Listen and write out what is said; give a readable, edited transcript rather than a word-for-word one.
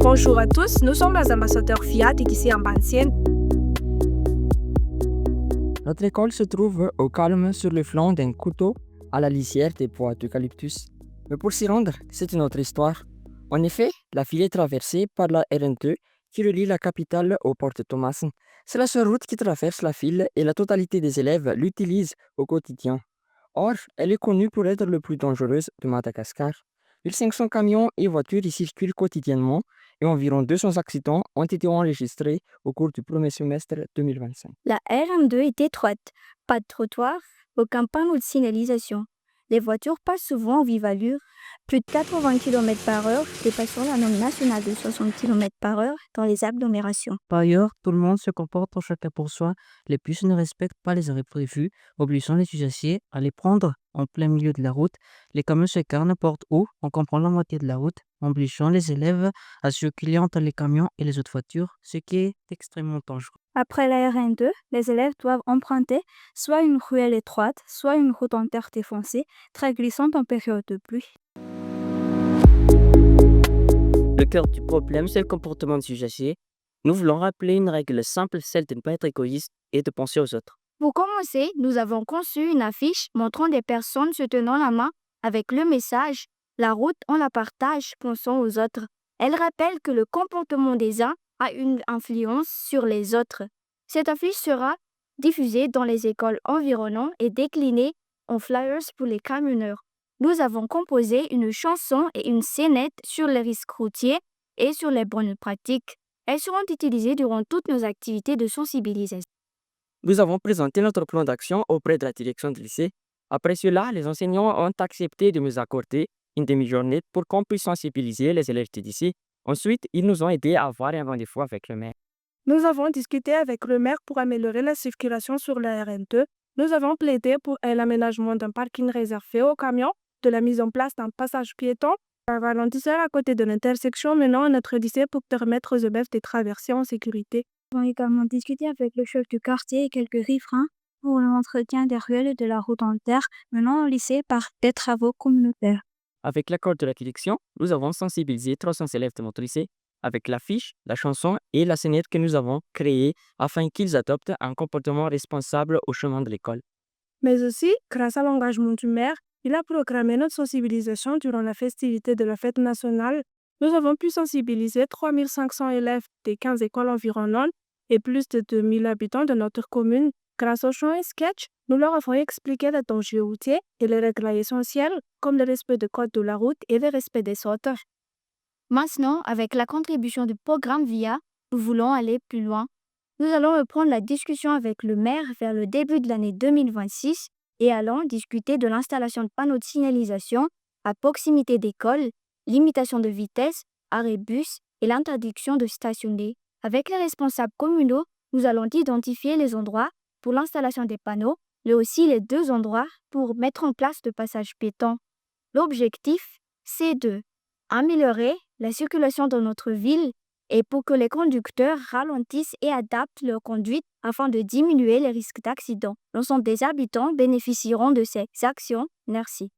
Bonjour à tous, nous sommes les ambassadeurs Fiat ici en Bansienne. Notre école se trouve au calme sur le flanc d'un coteau à la lisière des bois d'eucalyptus. Mais pour s'y rendre, c'est une autre histoire. En effet, la ville est traversée par la RN2 qui relie la capitale aux portes Thomassen. C'est la seule route qui traverse la ville et la totalité des élèves l'utilisent au quotidien. Or, elle est connue pour être le plus dangereuse de Madagascar. 1500 camions et voitures y circulent quotidiennement et environ 200 accidents ont été enregistrés au cours du premier semestre 2025. La RN2 est étroite, pas de trottoir, aucun panneau de signalisation. Les voitures passent souvent en vive allure, plus de 80 km/h, dépassant la norme nationale de 60 km/h dans les agglomérations. Par ailleurs, tout le monde se comporte chacun pour soi. Les bus ne respectent pas les arrêts prévus, obligeant les usagers à les prendre en plein milieu de la route. Les camions s'écartent n'importe où, en comprend la moitié de la route, obligeant les élèves à circuler entre les camions et les autres voitures, ce qui est extrêmement dangereux. Après la RN2, les élèves doivent emprunter soit une ruelle étroite, soit une route en terre défoncée, très glissante en période de pluie. Le cœur du problème, c'est le comportement des usagers. Nous voulons rappeler une règle simple, celle de ne pas être égoïste et de penser aux autres. Pour commencer, nous avons conçu une affiche montrant des personnes se tenant la main avec le message « La route, on la partage, pensons aux autres ». Elle rappelle que le comportement des uns a une influence sur les autres. Cette affiche sera diffusée dans les écoles environnantes et déclinée en flyers pour les camionneurs. Nous avons composé une chanson et une scénette sur les risques routiers et sur les bonnes pratiques. Elles seront utilisées durant toutes nos activités de sensibilisation. Nous avons présenté notre plan d'action auprès de la direction du lycée. Après cela, les enseignants ont accepté de nous accorder une demi-journée pour qu'on puisse sensibiliser les élèves du lycée. Ensuite, ils nous ont aidés à avoir un rendez-vous avec le maire. Nous avons discuté avec le maire pour améliorer la circulation sur la RN2. Nous avons plaidé pour l'aménagement d'un parking réservé aux camions, de la mise en place d'un passage piéton, un ralentisseur à côté de l'intersection menant à notre lycée pour permettre aux élèves de traverser en sécurité. Nous avons également discuté avec le chef du quartier et quelques riverains pour l'entretien des ruelles et de la route en terre menant au lycée par des travaux communautaires. Avec l'accord de la direction, nous avons sensibilisé 300 élèves de notre lycée avec l'affiche, la chanson et la scénette que nous avons créée afin qu'ils adoptent un comportement responsable au chemin de l'école. Mais aussi, grâce à l'engagement du maire, il a programmé notre sensibilisation durant la festivité de la fête nationale. Nous avons pu sensibiliser 3500 élèves des 15 écoles environnantes et plus de 2000 habitants de notre commune. Grâce aux chants et sketchs, nous leur avons expliqué les dangers routiers et les règles essentielles comme le respect du code de la route et le respect des autres. Maintenant, avec la contribution du programme VIA, nous voulons aller plus loin. Nous allons reprendre la discussion avec le maire vers le début de l'année 2026 et allons discuter de l'installation de panneaux de signalisation à proximité d'écoles, limitation de vitesse, arrêt bus et l'interdiction de stationner. Avec les responsables communaux, nous allons identifier les endroits pour l'installation des panneaux, mais aussi les 2 endroits pour mettre en place le passage piéton. L'objectif, c'est de améliorer la circulation dans notre ville et pour que les conducteurs ralentissent et adaptent leur conduite afin de diminuer les risques d'accident. L'ensemble des habitants bénéficieront de ces actions. Merci.